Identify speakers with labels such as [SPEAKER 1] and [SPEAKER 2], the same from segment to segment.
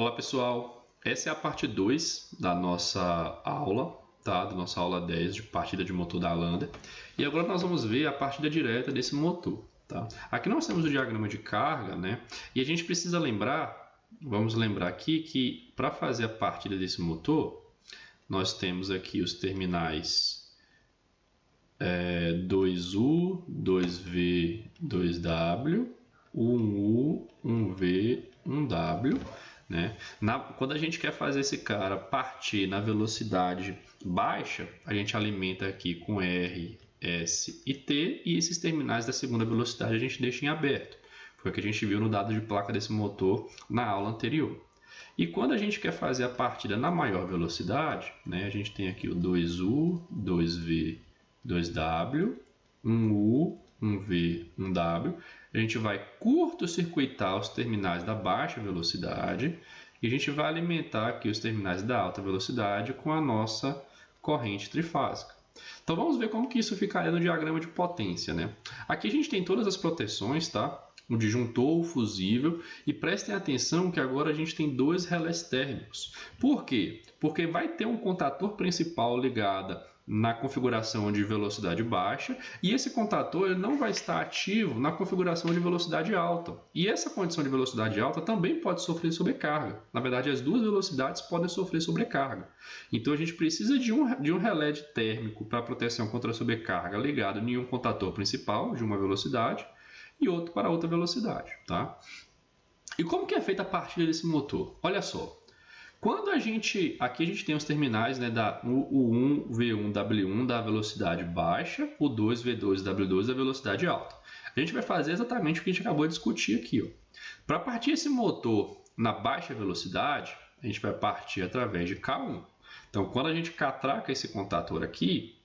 [SPEAKER 1] Olá pessoal, essa é a parte 2 da nossa aula, tá? Da nossa aula 10 de partida de motor da Lander. E agora nós vamos ver a partida direta desse motor, tá? Aqui nós temos o diagrama de carga, né? E a gente precisa lembrar, vamos lembrar aqui que para fazer a partida desse motor, nós temos aqui os terminais 2U, 2V, 2W, 1U, 1V, 1W. Né? Quando a gente quer fazer esse cara partir na velocidade baixa, a gente alimenta aqui com R, S e T, e esses terminais da segunda velocidade a gente deixa em aberto. Foi o que a gente viu no dado de placa desse motor na aula anterior. E quando a gente quer fazer a partida na maior velocidade, né, a gente tem aqui o 2U, 2V, 2W, 1U, 1V, 1W, a gente vai curto-circuitar os terminais da baixa velocidade e a gente vai alimentar aqui os terminais da alta velocidade com a nossa corrente trifásica. Então vamos ver como que isso ficaria no diagrama de potência, né? Aqui a gente tem todas as proteções, tá? O disjuntor, o fusível, e prestem atenção que agora a gente tem dois relés térmicos. Por quê? Porque vai ter um contator principal ligado na configuração de velocidade baixa e esse contator ele não vai estar ativo na configuração de velocidade alta. E essa condição de velocidade alta também pode sofrer sobrecarga. Na verdade, as duas velocidades podem sofrer sobrecarga. Então, a gente precisa de um relé térmico para proteção contra a sobrecarga ligado em um contator principal de uma velocidade e outro para outra velocidade, tá? E como que é feita a partida desse motor? Olha só, aqui a gente tem os terminais, né, o 1, V1, W1 da velocidade baixa, o 2, V2, W2 da velocidade alta. A gente vai fazer exatamente o que a gente acabou de discutir aqui. Para partir esse motor na baixa velocidade, a gente vai partir através de K1. Então, quando a gente catraca esse contator aqui,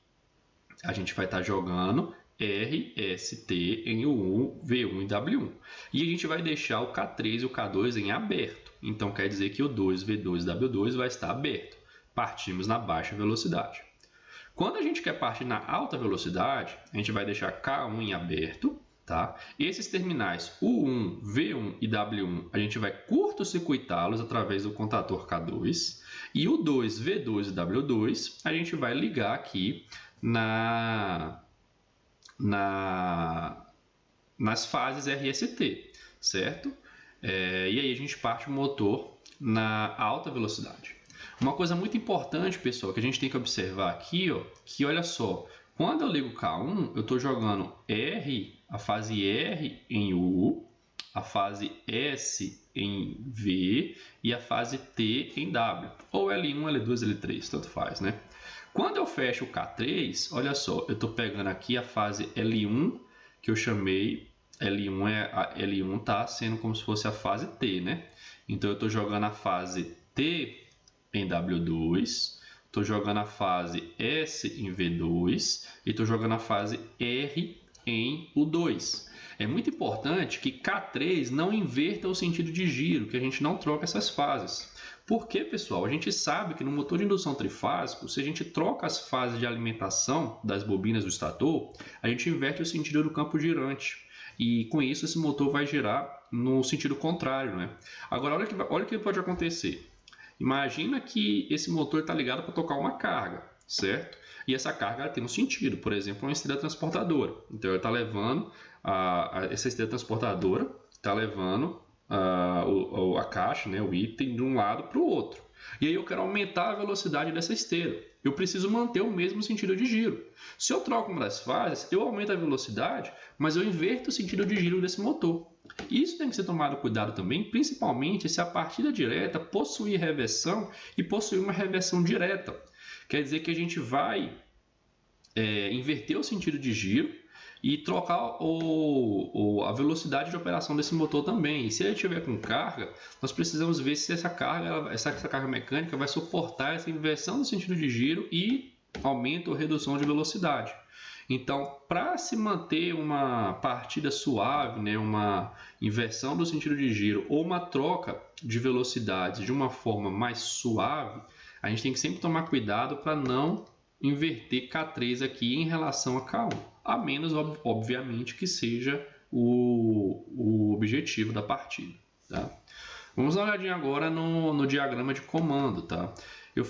[SPEAKER 1] a gente vai estar jogando R, S, T em U1, V1 e W1. E a gente vai deixar o K3 e o K2 em aberto. Então, quer dizer que o 2, V2 e W2 vai estar aberto. Partimos na baixa velocidade. Quando a gente quer partir na alta velocidade, a gente vai deixar K1 em aberto. Tá? Esses terminais U1, V1 e W1, a gente vai curto-circuitá-los através do contator K2. E o 2, V2 e W2, a gente vai ligar aqui nas fases RST, certo? E aí a gente parte o motor na alta velocidade. Uma coisa muito importante, pessoal, que a gente tem que observar aqui, ó, que olha só, quando eu ligo K1, eu estou jogando a fase R em U, a fase S em V e a fase T em W, ou L1, L2, L3, tanto faz, né? Quando eu fecho o K3, olha só, eu estou pegando aqui a fase L1, que eu chamei, L1 está sendo como se fosse a fase T, né? Então, eu estou jogando a fase T em W2, estou jogando a fase S em V2 e estou jogando a fase R em U2. É muito importante que K3 não inverta o sentido de giro, que a gente não troca essas fases. Porque, pessoal, a gente sabe que no motor de indução trifásico, se a gente troca as fases de alimentação das bobinas do estator, a gente inverte o sentido do campo girante. E com isso, esse motor vai girar no sentido contrário, né? Agora, olha o que pode acontecer. Imagina que esse motor está ligado para tocar uma carga, certo? E essa carga tem um sentido, por exemplo, uma esteira transportadora. Então, ele está levando essa esteira transportadora, está levando a caixa, né, o item, de um lado para o outro. E aí eu quero aumentar a velocidade dessa esteira. Eu preciso manter o mesmo sentido de giro. Se eu troco uma das fases, eu aumento a velocidade, mas eu inverto o sentido de giro desse motor. Isso tem que ser tomado cuidado também, principalmente se a partida direta possuir reversão e possuir uma reversão direta. Quer dizer que a gente vai inverter o sentido de giro e trocar a velocidade de operação desse motor também. E se ele estiver com carga, nós precisamos ver se essa carga mecânica vai suportar essa inversão do sentido de giro e aumento ou redução de velocidade. Então, para se manter uma partida suave, né, uma inversão do sentido de giro ou uma troca de velocidades de uma forma mais suave, a gente tem que sempre tomar cuidado para não inverter K3 aqui em relação a K1, a menos, obviamente, que seja o objetivo da partida. Tá? Vamos dar uma olhadinha agora no diagrama de comando, tá? Eu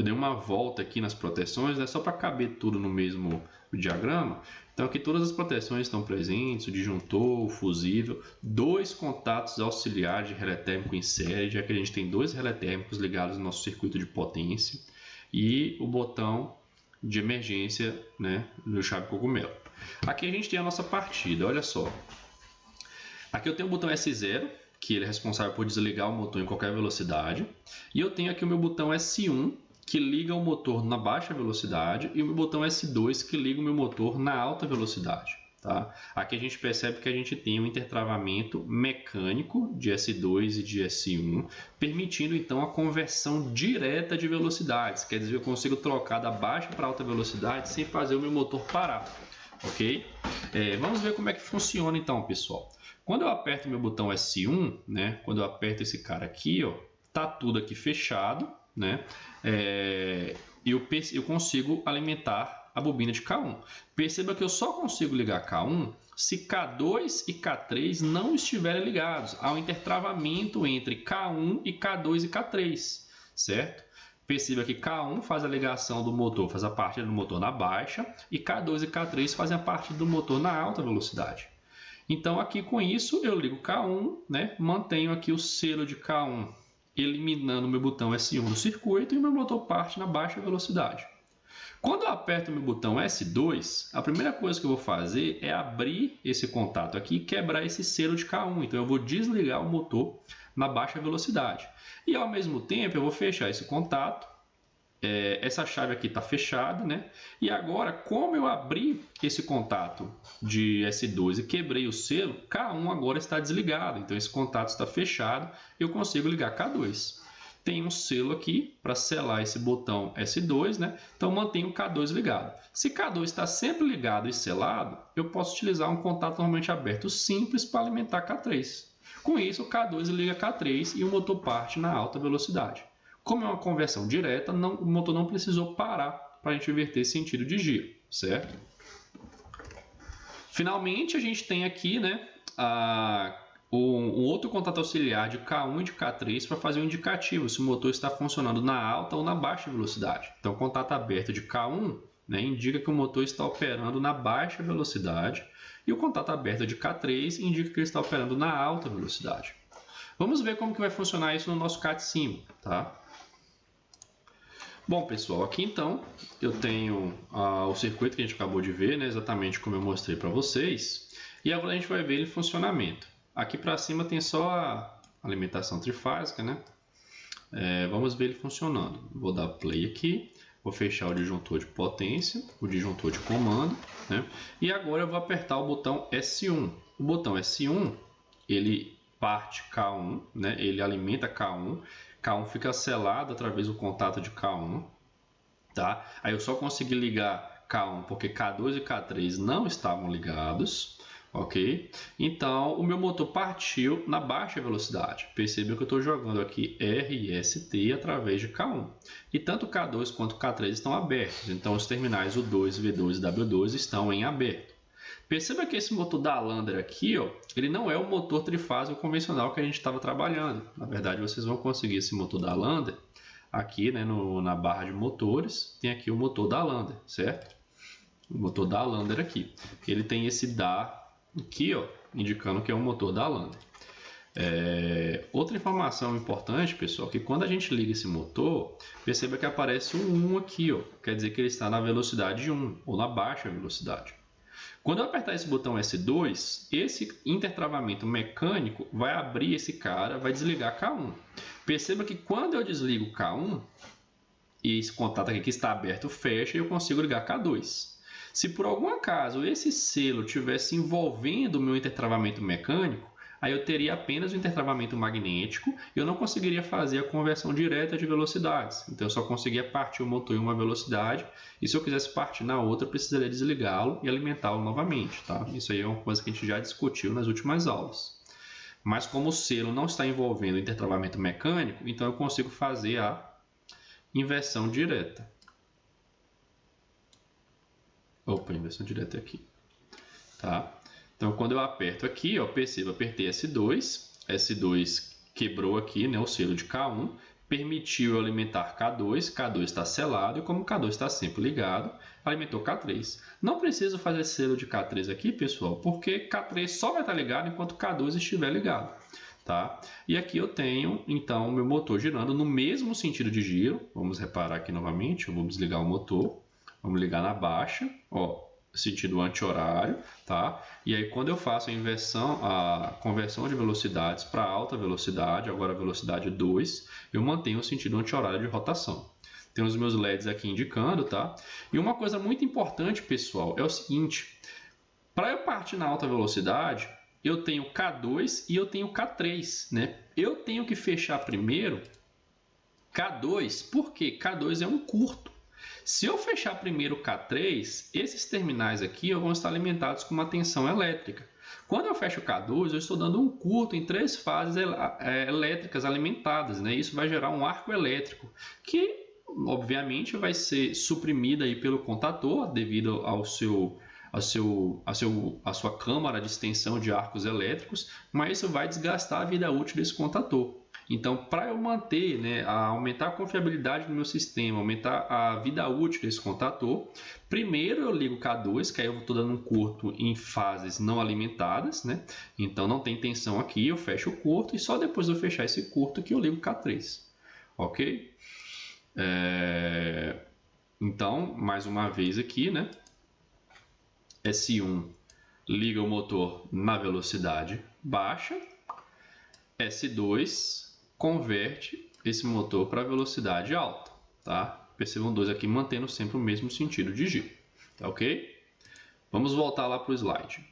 [SPEAKER 1] dei uma volta aqui nas proteções, né, só para caber tudo no mesmo diagrama. Então aqui todas as proteções estão presentes, o disjuntor, o fusível, dois contatos auxiliares de relé térmico em série, já que a gente tem dois relé térmicos ligados no nosso circuito de potência, e o botão de emergência, né, do chave cogumelo. Aqui a gente tem a nossa partida, olha só. Aqui eu tenho o botão S0, que ele é responsável por desligar o motor em qualquer velocidade, e eu tenho aqui o meu botão S1, que liga o motor na baixa velocidade, e o meu botão S2, que liga o meu motor na alta velocidade. Tá? Aqui a gente percebe que a gente tem um intertravamento mecânico de S2 e de S1, permitindo então a conversão direta de velocidades. Quer dizer, eu consigo trocar da baixa para alta velocidade sem fazer o meu motor parar. Ok? Vamos ver como é que funciona então, pessoal. Quando eu aperto meu botão S1, né, quando eu aperto esse cara aqui, ó, tá tudo aqui fechado, né, eu consigo alimentar a bobina de K1. Perceba que eu só consigo ligar K1 se K2 e K3 não estiverem ligados ao intertravamento entre K1 e K2 e K3, certo? Perceba que K1 faz a ligação do motor, faz a partida do motor na baixa, e K2 e K3 fazem a partida do motor na alta velocidade. Então, aqui com isso, eu ligo K1, né? Mantenho aqui o selo de K1, eliminando o meu botão S1 do circuito, e o meu motor parte na baixa velocidade. Quando eu aperto o meu botão S2, a primeira coisa que eu vou fazer é abrir esse contato aqui e quebrar esse selo de K1. Então, eu vou desligar o motor na baixa velocidade. E, ao mesmo tempo, eu vou fechar esse contato. Essa chave aqui está fechada, né? E agora, como eu abri esse contato de S2 e quebrei o selo, K1 agora está desligado. Então, esse contato está fechado, eu consigo ligar K2. Tem um selo aqui para selar esse botão S2, né? Então, mantenho o K2 ligado. Se K2 está sempre ligado e selado, eu posso utilizar um contato normalmente aberto simples para alimentar K3. Com isso, o K2 liga K3 e o motor parte na alta velocidade. Como é uma conversão direta, o motor não precisou parar para a gente inverter esse sentido de giro, certo? Finalmente, a gente tem aqui, né, um outro contato auxiliar de K1 e de K3 para fazer um indicativo se o motor está funcionando na alta ou na baixa velocidade. Então, o contato aberto de K1, né, indica que o motor está operando na baixa velocidade, e o contato aberto de K3 indica que ele está operando na alta velocidade. Vamos ver como que vai funcionar isso no nosso CAT símbolo, tá? Bom, pessoal, aqui então eu tenho o circuito que a gente acabou de ver, né, exatamente como eu mostrei para vocês, e agora a gente vai ver ele em funcionamento. Aqui para cima tem só a alimentação trifásica, né? Vamos ver ele funcionando. Vou dar play aqui, vou fechar o disjuntor de potência, o disjuntor de comando, né? E agora eu vou apertar o botão S1. O botão S1, ele parte K1, né? Ele alimenta K1. K1 fica selado através do contato de K1, tá? Aí eu só consegui ligar K1 porque K2 e K3 não estavam ligados, ok? Então, o meu motor partiu na baixa velocidade. Percebeu que eu estou jogando aqui R e ST através de K1. E tanto K2 quanto K3 estão abertos. Então, os terminais U2, V2 e W2 estão em aberto. Perceba que esse motor da Lander aqui, ó, ele não é o motor trifásico convencional que a gente estava trabalhando. Na verdade, vocês vão conseguir esse motor da Lander aqui, né, na barra de motores. Tem aqui o motor da Lander, certo? O motor da Lander aqui. Ele tem esse DA aqui, ó, indicando que é um motor da Lander. Outra informação importante, pessoal, que quando a gente liga esse motor, perceba que aparece um 1 aqui, ó, quer dizer que ele está na velocidade 1 ou na baixa velocidade. Quando eu apertar esse botão S2, esse intertravamento mecânico vai abrir esse cara, vai desligar K1. Perceba que quando eu desligo K1, e esse contato aqui que está aberto fecha, eu consigo ligar K2. Se por algum acaso esse selo estivesse envolvendo o meu intertravamento mecânico, aí eu teria apenas o intertravamento magnético e eu não conseguiria fazer a conversão direta de velocidades. Então eu só conseguia partir o motor em uma velocidade e se eu quisesse partir na outra, eu precisaria desligá-lo e alimentá-lo novamente. Tá? Isso aí é uma coisa que a gente já discutiu nas últimas aulas. Mas como o selo não está envolvendo o intertravamento mecânico, então eu consigo fazer a inversão direta. Opa, inversão direta aqui. Tá? Então, quando eu aperto aqui, ó, perceba, apertei S2, S2 quebrou aqui, né, o selo de K1, permitiu eu alimentar K2, K2 está selado, e como K2 está sempre ligado, alimentou K3. Não preciso fazer selo de K3 aqui, pessoal, porque K3 só vai estar ligado enquanto K2 estiver ligado. Tá? E aqui eu tenho, então, o meu motor girando no mesmo sentido de giro. Vamos reparar aqui novamente, eu vou desligar o motor, vamos ligar na baixa, ó, sentido anti-horário, tá? E aí quando eu faço a conversão de velocidades para alta velocidade, agora velocidade 2, eu mantenho o sentido anti-horário de rotação. Tem os meus LEDs aqui indicando, tá? E uma coisa muito importante, pessoal, é o seguinte, para eu partir na alta velocidade, eu tenho K2 e eu tenho K3, né? Eu tenho que fechar primeiro K2, porque K2 é um curto. Se eu fechar primeiro K3, esses terminais aqui vão estar alimentados com uma tensão elétrica. Quando eu fecho K2, eu estou dando um curto em 3 fases elétricas alimentadas, né? Isso vai gerar um arco elétrico, que obviamente vai ser suprimido aí pelo contator devido à sua câmara de extensão de arcos elétricos, mas isso vai desgastar a vida útil desse contator. Então, para eu manter, né, aumentar a confiabilidade do meu sistema, aumentar a vida útil desse contator, primeiro eu ligo K2, que aí eu estou dando um curto em fases não alimentadas, né? Então não tem tensão aqui, eu fecho o curto e só depois de eu fechar esse curto que eu ligo K3, ok? Então, mais uma vez aqui, né? S1 liga o motor na velocidade baixa, S2 converte esse motor para velocidade alta, tá? Percebam 2 aqui mantendo sempre o mesmo sentido de giro, tá ok? Vamos voltar lá para o slide.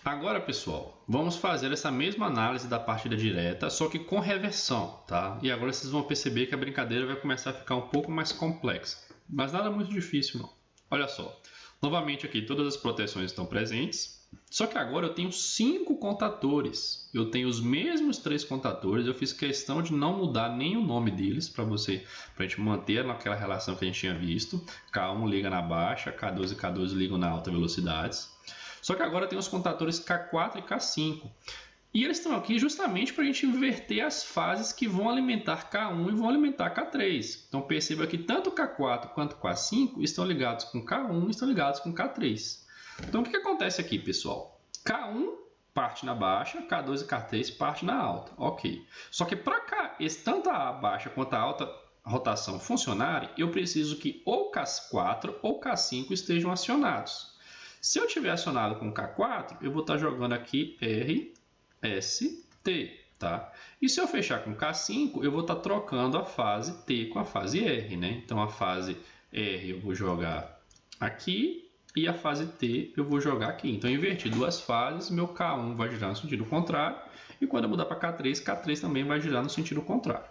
[SPEAKER 1] Agora, pessoal, vamos fazer essa mesma análise da partida direta, só que com reversão, tá? E agora vocês vão perceber que a brincadeira vai começar a ficar um pouco mais complexa, mas nada muito difícil não. Olha só, novamente aqui todas as proteções estão presentes, só que agora eu tenho 5 contatores. Eu tenho os mesmos 3 contatores. Eu fiz questão de não mudar nem o nome deles para a gente manter naquela relação que a gente tinha visto. K1 liga na baixa, K2 e K12 ligam na alta velocidades. Só que agora tem os contatores K4 e K5. E eles estão aqui justamente para a gente inverter as fases que vão alimentar K1 e vão alimentar K3. Então perceba que tanto K4 quanto K5 estão ligados com K1 e estão ligados com K3. Então, o que acontece aqui, pessoal? K1 parte na baixa, K2 e K3 parte na alta. Ok. Só que para tanto a baixa quanto a alta rotação funcionarem, eu preciso que ou K4 ou K5 estejam acionados. Se eu tiver acionado com K4, eu vou estar jogando aqui R, S, T. Tá? E se eu fechar com K5, eu vou estar trocando a fase T com a fase R. Né? Então, a fase R eu vou jogar aqui. E a fase T eu vou jogar aqui. Então, eu inverti 2 fases, meu K1 vai girar no sentido contrário. E quando eu mudar para K3, K3 também vai girar no sentido contrário.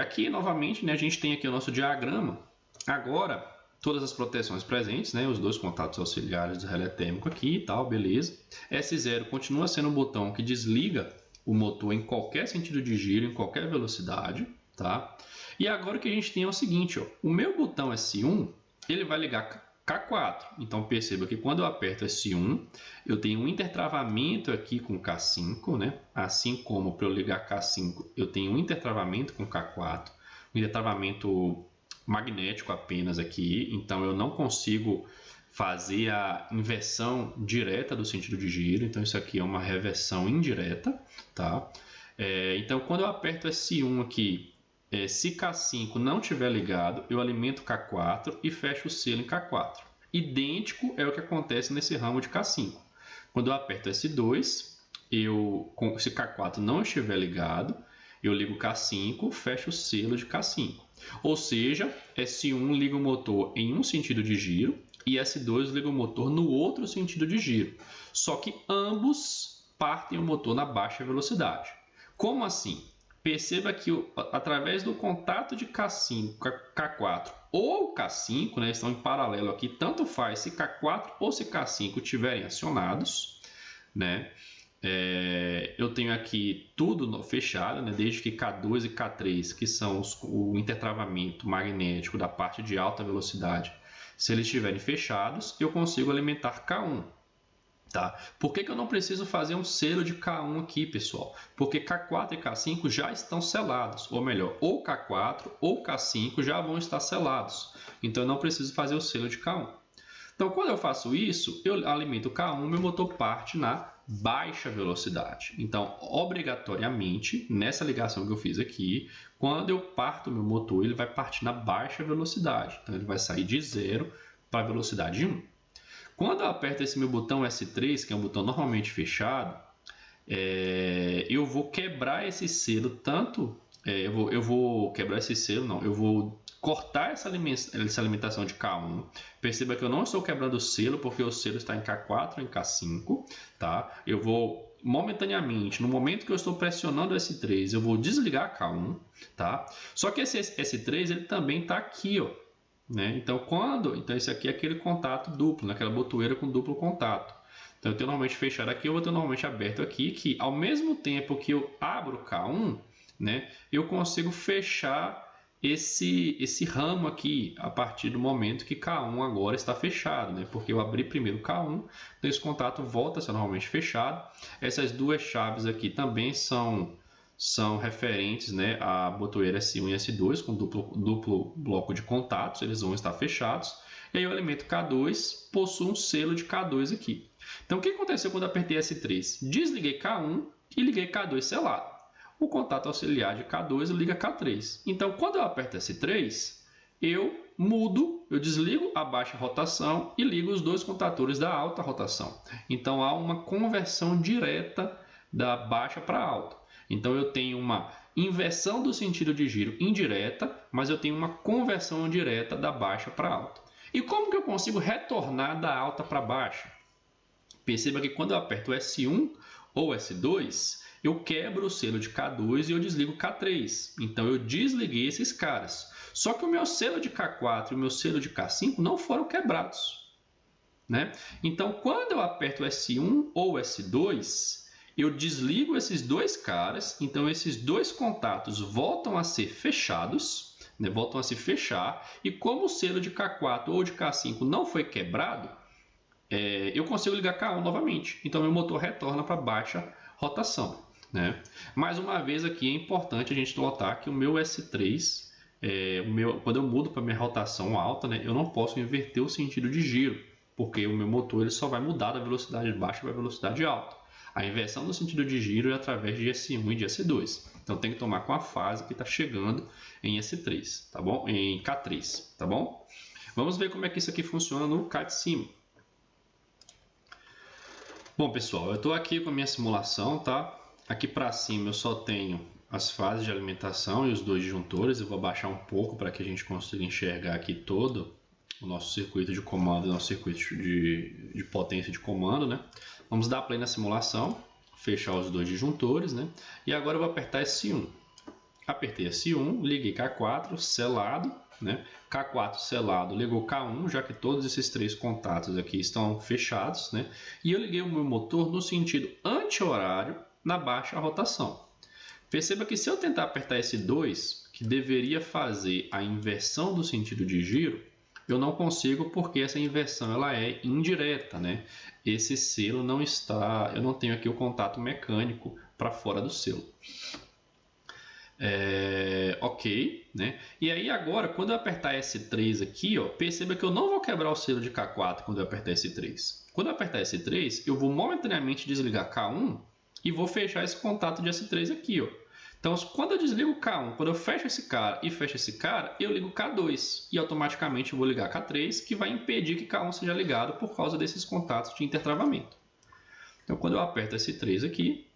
[SPEAKER 1] Aqui, novamente, né, a gente tem aqui o nosso diagrama. Agora, todas as proteções presentes, né, os 2 contatos auxiliares do relé térmico aqui e tal, beleza. S0 continua sendo o botão que desliga o motor em qualquer sentido de giro, em qualquer velocidade. Tá? E agora o que a gente tem é o seguinte, ó, o meu botão S1, ele vai ligar K4. Então, perceba que quando eu aperto S1, eu tenho um intertravamento aqui com K5, né? Assim como para eu ligar K5, eu tenho um intertravamento com K4, um intertravamento magnético apenas aqui, então eu não consigo fazer a inversão direta do sentido de giro, então isso aqui é uma reversão indireta, tá? Então, quando eu aperto S1 aqui, se K5 não estiver ligado, eu alimento K4 e fecho o selo em K4. Idêntico é o que acontece nesse ramo de K5. Quando eu aperto S2, se K4 não estiver ligado, eu ligo K5, fecho o selo de K5. Ou seja, S1 liga o motor em um sentido de giro e S2 liga o motor no outro sentido de giro. Só que ambos partem o motor na baixa velocidade. Como assim? Perceba que através do contato de K5, K4 ou K5, né, estão em paralelo aqui, tanto faz se K4 ou se K5 estiverem acionados, né, eu tenho aqui tudo fechado, né, desde que K2 e K3, que são o intertravamento magnético da parte de alta velocidade, Se eles estiverem fechados, eu consigo alimentar K1. Tá? Por que eu não preciso fazer um selo de K1 aqui, pessoal? Porque K4 e K5 já estão selados, ou melhor, ou K4 ou K5 já vão estar selados. Então, eu não preciso fazer o selo de K1. Então, quando eu faço isso, eu alimento K1, meu motor parte na baixa velocidade. Então, obrigatoriamente, nessa ligação que eu fiz aqui, quando eu parto meu motor, ele vai partir na baixa velocidade. Então, ele vai sair de 0 para a velocidade 1. Quando eu aperto esse meu botão S3, que é um botão normalmente fechado, eu vou quebrar esse selo, eu vou quebrar esse selo, não, eu vou cortar essa alimentação de K1. Perceba que eu não estou quebrando o selo, porque o selo está em K4 ou em K5, tá? Eu vou momentaneamente, no momento que eu estou pressionando o S3, eu vou desligar K1, tá? Só que esse S3 ele também está aqui, ó. Né? Então, esse aqui é aquele contato duplo, naquela botoeira com duplo contato. Então, eu tenho normalmente fechado aqui, eu vou ter normalmente aberto aqui, que ao mesmo tempo que eu abro o K1, né, eu consigo fechar esse ramo aqui a partir do momento que K1 agora está fechado, né? Porque eu abri primeiro K1, então esse contato volta a ser normalmente fechado. Essas duas chaves aqui também são referentes, né, à botoeira S1 e S2 com duplo bloco de contatos, eles vão estar fechados. E aí o elemento K2 possui um selo de K2 aqui. Então o que aconteceu quando eu apertei S3? Desliguei K1 e liguei K2 selado. O contato auxiliar de K2 liga K3. Então quando eu aperto S3, eu desligo a baixa rotação e ligo os dois contatores da alta rotação. Então há uma conversão direta da baixa para alta. Então, eu tenho uma inversão do sentido de giro indireta, mas eu tenho uma conversão direta da baixa para alta. E como que eu consigo retornar da alta para baixa? Perceba que quando eu aperto S1 ou S2, eu quebro o selo de K2 e eu desligo K3. Então, eu desliguei esses caras. Só que o meu selo de K4 e o meu selo de K5 não foram quebrados, né? Então, quando eu aperto S1 ou S2... eu desligo esses dois caras, então esses dois contatos voltam a ser fechados, né? Voltam a se fechar, e como o selo de K4 ou de K5 não foi quebrado, eu consigo ligar K1 novamente. Então, meu motor retorna para baixa rotação, né? Mais uma vez aqui é importante a gente notar que o meu S3, quando eu mudo para minha rotação alta, né, eu não posso inverter o sentido de giro, porque o meu motor ele só vai mudar da velocidade baixa para a velocidade alta. A inversão do sentido de giro é através de S1 e de S2. Então, tem que tomar com a fase que está chegando em S3, tá bom? Em K3, tá bom? Vamos ver como é que isso aqui funciona no K de cima. Bom, pessoal, eu estou aqui com a minha simulação, tá? Aqui para cima eu só tenho as fases de alimentação e os dois disjuntores. Eu vou abaixar um pouco para que a gente consiga enxergar aqui todo o nosso circuito de comando e nosso circuito de potência de comando, né? Vamos dar play na simulação, fechar os dois disjuntores, né? E agora eu vou apertar S1. Apertei S1, liguei K4, selado, né? K4 selado, ligou K1, já que todos esses três contatos aqui estão fechados, né? E eu liguei o meu motor no sentido anti-horário na baixa rotação. Perceba que se eu tentar apertar S2, que deveria fazer a inversão do sentido de giro, eu não consigo porque essa inversão ela é indireta, né? Esse selo não está, eu não tenho aqui o contato mecânico para fora do selo. Ok, né? E aí agora, quando eu apertar S3 aqui, ó, perceba que eu não vou quebrar o selo de K4 quando eu apertar S3. Quando eu apertar S3, eu vou momentaneamente desligar K1 e vou fechar esse contato de S3 aqui, ó. Então, quando eu desligo K1, quando eu fecho esse cara e fecho esse cara, eu ligo K2 e automaticamente eu vou ligar K3, que vai impedir que K1 seja ligado por causa desses contatos de intertravamento. Então, quando eu aperto S3 aqui,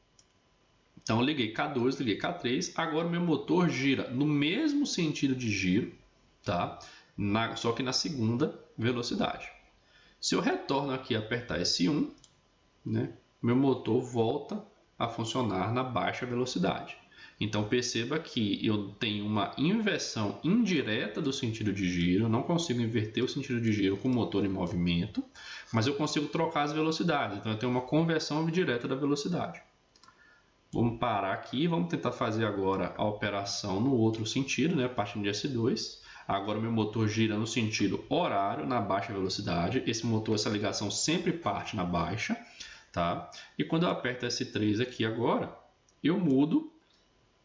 [SPEAKER 1] então eu liguei K2, liguei K3, agora o meu motor gira no mesmo sentido de giro, tá? Só que na segunda velocidade. Se eu retorno aqui e apertar S1, né, meu motor volta a funcionar na baixa velocidade. Então, perceba que eu tenho uma inversão indireta do sentido de giro, eu não consigo inverter o sentido de giro com o motor em movimento, mas eu consigo trocar as velocidades, então eu tenho uma conversão direta da velocidade. Vamos parar aqui, vamos tentar fazer agora a operação no outro sentido, né, partindo de S2. Agora o meu motor gira no sentido horário, na baixa velocidade. Esse motor, essa ligação sempre parte na baixa, tá? E quando eu aperto S3 aqui agora, eu mudo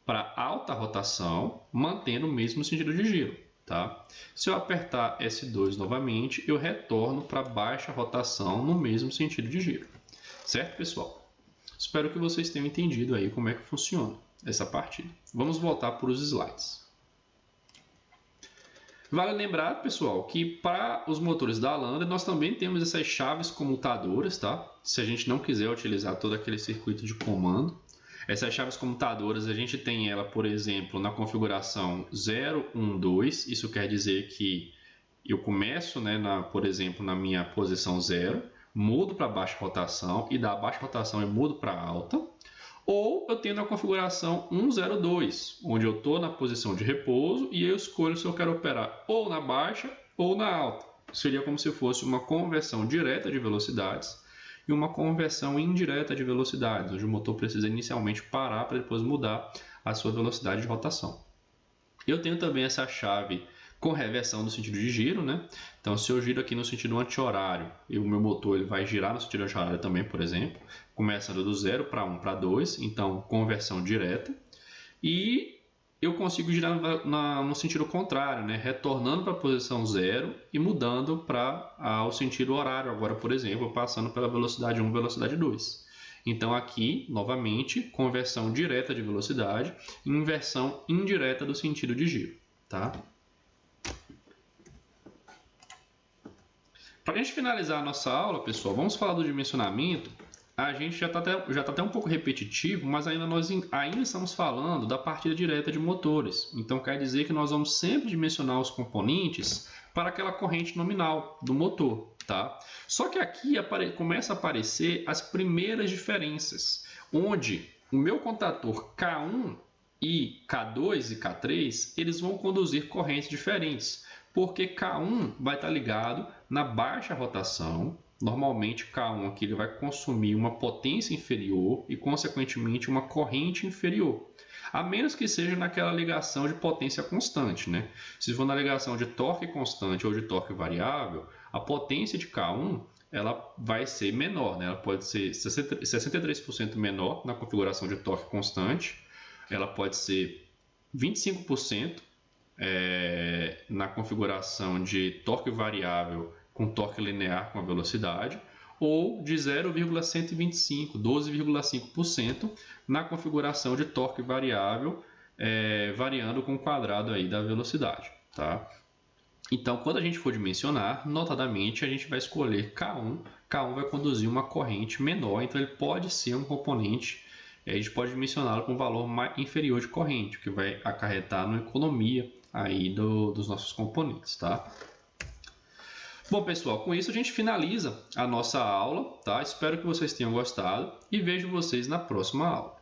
[SPEAKER 1] para alta rotação, mantendo o mesmo sentido de giro, tá? Se eu apertar S2 novamente, eu retorno para baixa rotação no mesmo sentido de giro. Certo, pessoal? Espero que vocês tenham entendido aí como é que funciona essa partida. Vamos voltar para os slides. Vale lembrar, pessoal, que para os motores da Lander nós também temos essas chaves comutadoras, tá? Se a gente não quiser utilizar todo aquele circuito de comando. Essas chaves comutadoras, a gente tem ela, por exemplo, na configuração 0, 1, 2. Isso quer dizer que eu começo, né, por exemplo, na minha posição 0, mudo para baixa rotação e da baixa rotação eu mudo para alta. Ou eu tenho na configuração 102, onde eu estou na posição de repouso e eu escolho se eu quero operar ou na baixa ou na alta. Seria como se fosse uma conversão direta de velocidades e uma conversão indireta de velocidades, onde o motor precisa inicialmente parar para depois mudar a sua velocidade de rotação. Eu tenho também essa chave com reversão do sentido de giro, né? Então, se eu giro aqui no sentido anti-horário e o meu motor ele vai girar no sentido anti-horário também, por exemplo, começando do 0 para 1 para 2, então conversão direta. E eu consigo girar no sentido contrário, né? Retornando para a posição 0 e mudando para o sentido horário, agora, por exemplo, passando pela velocidade 1, velocidade 2. Então, aqui, novamente, conversão direta de velocidade e inversão indireta do sentido de giro, tá? Para a gente finalizar a nossa aula, pessoal, vamos falar do dimensionamento. A gente já está até um pouco repetitivo, mas nós ainda estamos falando da partida direta de motores. Então, quer dizer que nós vamos sempre dimensionar os componentes para aquela corrente nominal do motor, tá? Só que aqui começa a aparecer as primeiras diferenças, onde o meu contator K1 e K2 e K3, eles vão conduzir correntes diferentes, porque K1 vai estar ligado na baixa rotação. Normalmente, K1 aqui ele vai consumir uma potência inferior e, consequentemente, uma corrente inferior. A menos que seja naquela ligação de potência constante, né? Se for na ligação de torque constante ou de torque variável, a potência de K1 ela vai ser menor, né? Ela pode ser 63% menor na configuração de torque constante, ela pode ser 25% na configuração de torque variável com torque linear com a velocidade, ou de 0,125, 12,5% na configuração de torque variável, variando com o quadrado aí da velocidade, tá? Então, quando a gente for dimensionar, notadamente a gente vai escolher K1. K1 vai conduzir uma corrente menor, então ele pode ser um componente, a gente pode dimensioná-lo com um valor inferior de corrente, o que vai acarretar na economia aí dos nossos componentes, tá? Bom, pessoal, com isso a gente finaliza a nossa aula, tá? Espero que vocês tenham gostado e vejo vocês na próxima aula.